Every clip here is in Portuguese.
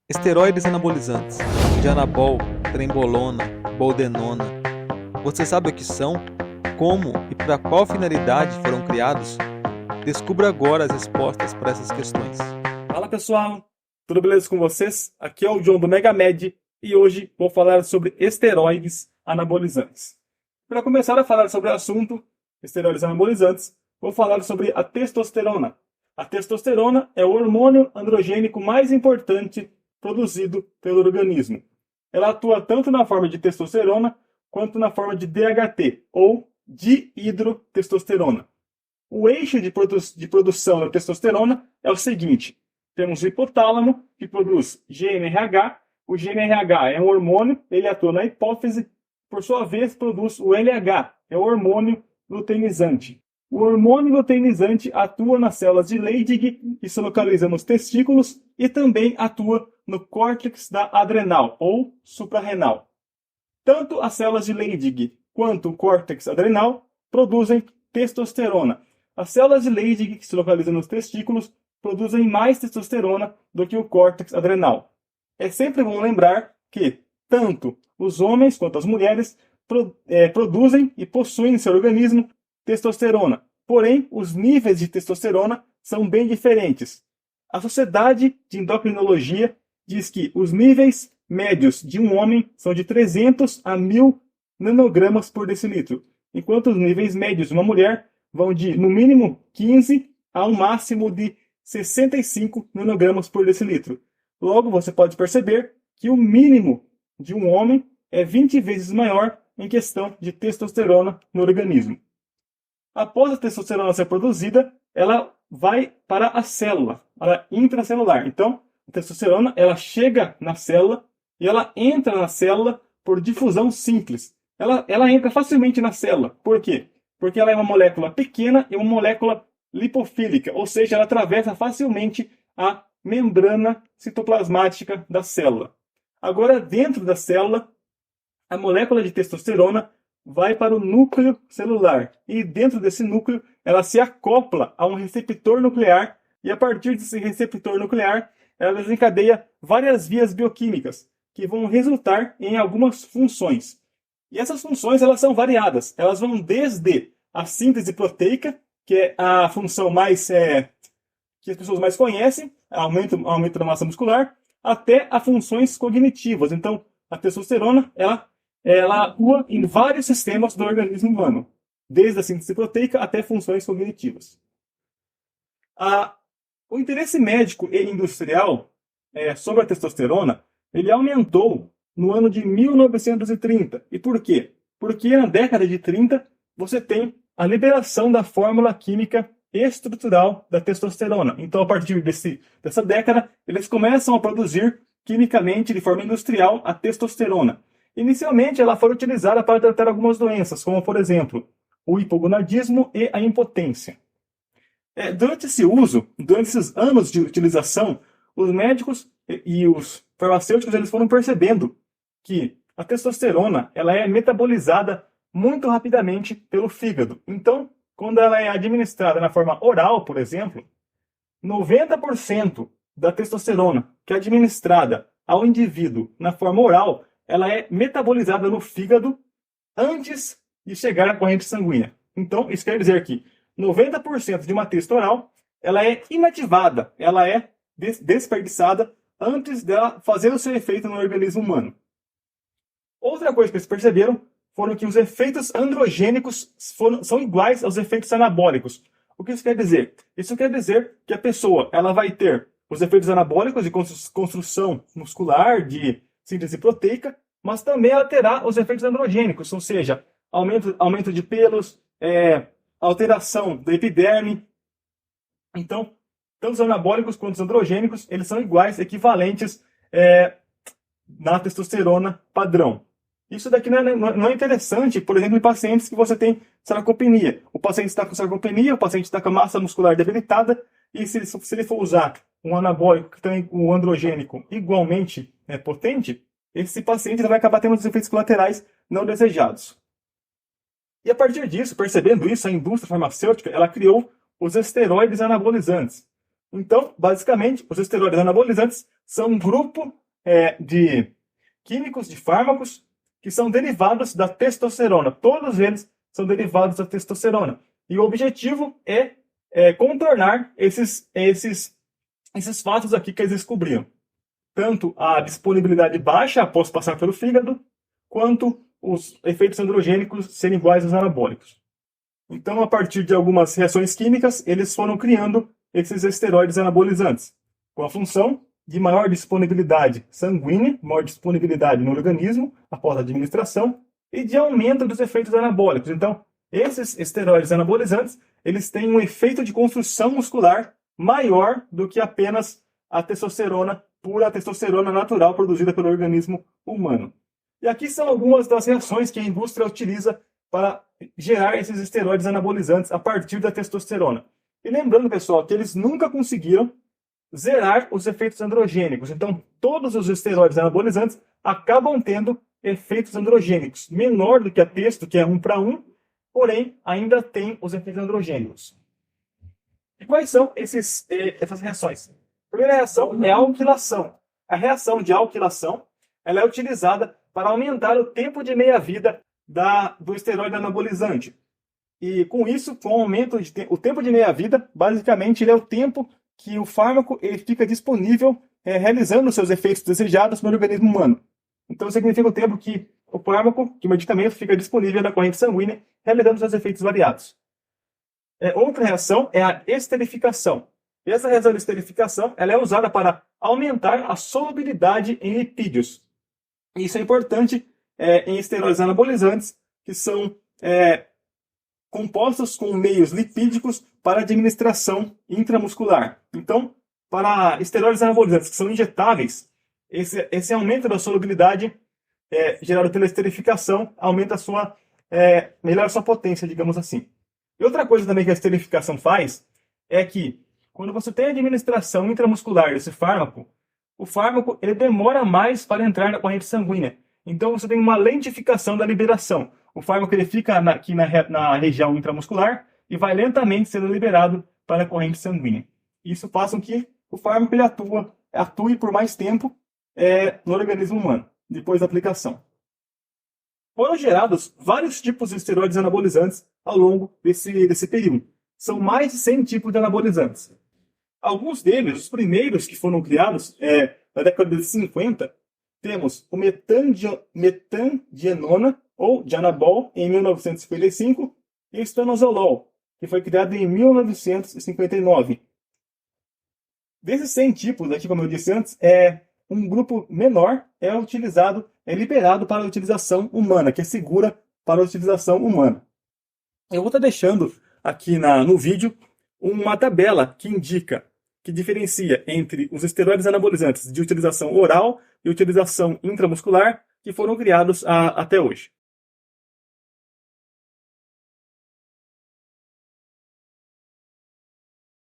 Esteroides anabolizantes, Dianabol, Trembolona, Boldenona. Você sabe o que são? Como e para qual finalidade foram criados? Descubra agora as respostas para essas questões. Fala pessoal, tudo beleza com vocês? Aqui é o John do MegaMed e hoje vou falar sobre esteroides anabolizantes. Para começar a falar sobre o assunto, esteroides anabolizantes, vou falar sobre a testosterona. A testosterona é o hormônio androgênico mais importante produzido pelo organismo. Ela atua tanto na forma de testosterona quanto na forma de DHT, ou dihidrotestosterona. O eixo de produção da testosterona é o seguinte: temos o hipotálamo, que produz GnRH. O GnRH é um hormônio, ele atua na hipófise, por sua vez produz o LH, é o hormônio luteinizante. O hormônio luteinizante atua nas células de Leydig, que se localizam nos testículos, e também atua no córtex da adrenal, ou suprarrenal. Tanto as células de Leydig quanto o córtex adrenal produzem testosterona. As células de Leydig, que se localizam nos testículos, produzem mais testosterona do que o córtex adrenal. É sempre bom lembrar que tanto os homens quanto as mulheres produzem e possuem em seu organismo testosterona. Porém, os níveis de testosterona são bem diferentes. A Sociedade de Endocrinologia diz que os níveis médios de um homem são de 300 a 1000 nanogramas por decilitro, enquanto os níveis médios de uma mulher vão de, no mínimo, 15 a um máximo de 65 nanogramas por decilitro. Logo, você pode perceber que o mínimo de um homem é 20 vezes maior em questão de testosterona no organismo. Após a testosterona ser produzida, ela vai para a célula, para intracelular. Então, a testosterona ela chega na célula e ela entra na célula por difusão simples. Ela entra facilmente na célula. Por quê? Porque ela é uma molécula pequena e uma molécula lipofílica, ou seja, ela atravessa facilmente a membrana citoplasmática da célula. Agora, dentro da célula, a molécula de testosterona vai para o núcleo celular e dentro desse núcleo ela se acopla a um receptor nuclear e a partir desse receptor nuclear ela desencadeia várias vias bioquímicas que vão resultar em algumas funções. E essas funções elas são variadas. Elas vão desde a síntese proteica, que é a função mais que as pessoas mais conhecem, aumento da massa muscular, até a funções cognitivas. Então, a testosterona ela atua em vários sistemas do organismo humano, desde a síntese proteica até funções cognitivas. O interesse médico e industrial sobre a testosterona ele aumentou no ano de 1930. E por quê? Porque na década de 30 você tem a liberação da fórmula química estrutural da testosterona. Então, a partir dessa década, eles começam a produzir quimicamente, de forma industrial, a testosterona. Inicialmente, ela foi utilizada para tratar algumas doenças, como, por exemplo, o hipogonadismo e a impotência. Durante esses anos de utilização, os médicos e os farmacêuticos eles foram percebendo que a testosterona ela é metabolizada muito rapidamente pelo fígado. Então, quando ela é administrada na forma oral, por exemplo, 90% da testosterona que é administrada ao indivíduo na forma oral, ela é metabolizada no fígado antes de chegar à corrente sanguínea. Então, isso quer dizer que 90% de uma testo oral, ela é inativada, ela é desperdiçada antes dela fazer o seu efeito no organismo humano. Outra coisa que eles perceberam foram que os efeitos androgênicos são iguais aos efeitos anabólicos. O que isso quer dizer? Isso quer dizer que a pessoa ela vai ter os efeitos anabólicos de construção muscular, de síntese proteica, mas também ela terá os efeitos androgênicos, ou seja, aumento de pelos, alteração da epiderme. Então, tanto os anabólicos quanto os androgênicos, eles são iguais, equivalentes na testosterona padrão. Isso daqui não é interessante, por exemplo, em pacientes que você tem sarcopenia. O paciente está com sarcopenia, o paciente está com a massa muscular debilitada, e se ele for usar um anabólico que tem um androgênico igualmente potente, esse paciente vai acabar tendo os efeitos colaterais não desejados. E a partir disso, percebendo isso, a indústria farmacêutica ela criou os esteroides anabolizantes. Então, basicamente, os esteroides anabolizantes são um grupo de químicos, de fármacos, que são derivados da testosterona. Todos eles são derivados da testosterona. E o objetivo é contornar esses fatos aqui que eles descobriram. Tanto a disponibilidade baixa após passar pelo fígado, quanto os efeitos androgênicos serem iguais aos anabólicos. Então, a partir de algumas reações químicas, eles foram criando esses esteroides anabolizantes, com a função de maior disponibilidade sanguínea, maior disponibilidade no organismo após a administração e de aumento dos efeitos anabólicos. Então, esses esteroides anabolizantes, eles têm um efeito de construção muscular maior do que apenas a testosterona pura, a testosterona natural produzida pelo organismo humano. E aqui são algumas das reações que a indústria utiliza para gerar esses esteroides anabolizantes a partir da testosterona. E lembrando, pessoal, que eles nunca conseguiram zerar os efeitos androgênicos. Então, todos os esteroides anabolizantes acabam tendo efeitos androgênicos. Menor do que a testo, que é 1:1, porém, ainda tem os efeitos androgênicos. E quais são essas reações? A primeira reação é a alquilação. A reação de alquilação ela é utilizada para aumentar o tempo de meia-vida do esteroide anabolizante. E com isso, com o aumento o tempo de meia-vida, basicamente ele é o tempo que o fármaco ele fica disponível realizando os seus efeitos desejados no organismo humano. Então significa o tempo que o fármaco, que o medicamento fica disponível na corrente sanguínea, realizando seus efeitos variados. Outra reação é a esterificação. E essa reação de esterificação ela é usada para aumentar a solubilidade em lipídios. Isso é importante em esteroides anabolizantes, que são compostos com meios lipídicos para administração intramuscular. Então, para esteroides anabolizantes que são injetáveis, esse aumento da solubilidade gerado pela esterificação aumenta melhora a sua potência, digamos assim. E outra coisa também que a esterificação faz é que, quando você tem a administração intramuscular desse fármaco, o fármaco ele demora mais para entrar na corrente sanguínea. Então você tem uma lentificação da liberação. O fármaco ele fica aqui na região intramuscular e vai lentamente sendo liberado para a corrente sanguínea. Isso faz com que o fármaco ele atue por mais tempo no organismo humano, depois da aplicação. Foram gerados vários tipos de esteroides anabolizantes ao longo desse período. São mais de 100 tipos de anabolizantes. Alguns deles, os primeiros que foram criados na década de 50, temos o metandienona, ou Dianabol, em 1955, e o estanozolol, que foi criado em 1959. Desses 100 tipos, aqui, como eu disse antes, um grupo menor é liberado para a utilização humana, que é segura para a utilização humana. Eu vou estar deixando aqui no vídeo uma tabela que diferencia entre os esteroides anabolizantes de utilização oral e utilização intramuscular que foram criados até hoje.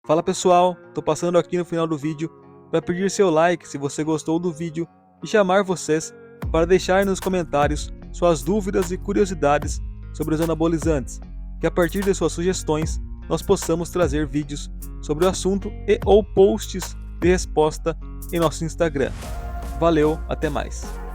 Fala pessoal, tô passando aqui no final do vídeo para pedir seu like se você gostou do vídeo e chamar vocês para deixar nos comentários suas dúvidas e curiosidades sobre os anabolizantes, que a partir de suas sugestões nós possamos trazer vídeos sobre o assunto ou posts de resposta em nosso Instagram. Valeu, até mais!